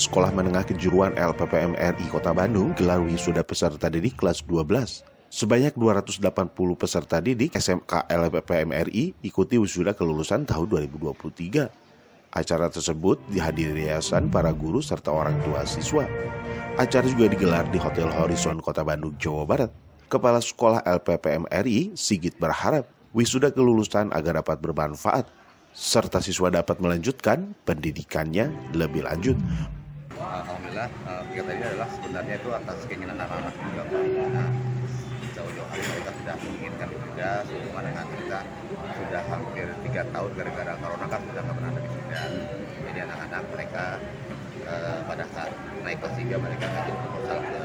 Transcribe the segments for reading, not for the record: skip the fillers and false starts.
Sekolah Menengah Kejuruan LPPM RI Kota Bandung gelar wisuda peserta didik kelas 12. Sebanyak 280 peserta didik SMK LPPM RI ikuti wisuda kelulusan tahun 2023. Acara tersebut dihadiri yayasan, para guru, serta orang tua siswa. Acara juga digelar di Hotel Horizon Kota Bandung, Jawa Barat. Kepala Sekolah LPPM RI, Sigit, berharap wisuda kelulusan agar dapat bermanfaat, serta siswa dapat melanjutkan pendidikannya lebih lanjut. Alhamdulillah, kegiatan ini adalah sebenarnya itu atas keinginan anak-anak juga. Nah, jauh-jauh hari mereka sudah menginginkan wisuda, sehubungan dengan kita sudah hampir 3 tahun gara-gara corona kan sudah nggak pernah ada wisuda. Jadi anak-anak mereka pada saat naik kelas 3 mereka ngajak proposal ke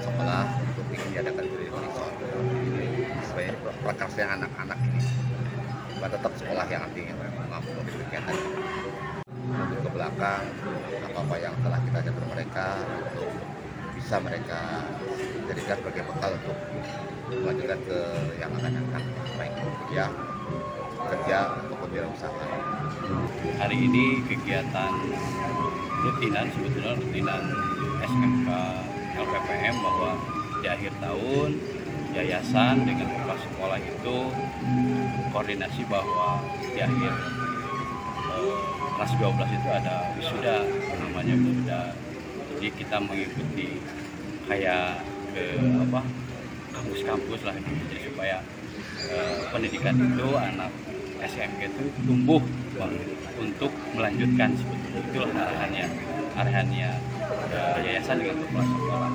sekolah untuk ingin diadakan di horizon. Jadi sebenarnya prakarsa anak-anak ini bukan tetap sekolah yang nantinya mampu memberi kegiatan mundur ke belakang, apa-apa yang telah kita ajarkan mereka untuk bisa mereka jadikan sebagai bekal untuk melanjutkan ke yang akan datang, baik kuliah, kerja ataupun wirausaha. Hari ini kegiatan rutinan, sebetulnya rutinan SMK LPPM, bahwa di akhir tahun yayasan dengan kepala sekolah itu koordinasi bahwa di akhir kelas 12 itu ada wisuda, namanya wisuda. Jadi kita mengikuti kayak ke kampus-kampus lah, jadi supaya pendidikan itu anak SMK itu tumbuh untuk melanjutkan, sebetulnya itulah arahannya yayasan dengan kepala sekolah.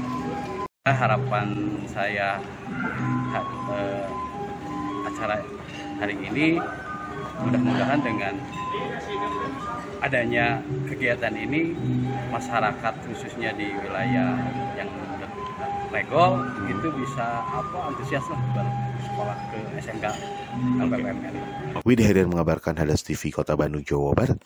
Harapan saya acara hari ini mudah-mudahan dengan adanya kegiatan ini, masyarakat khususnya di wilayah yang Regol itu bisa antusias lah bersekolah ke SMK LPPM RI. Widi Haider mengabarkan, Hadas TV, Kota Bandung, Jawa Barat.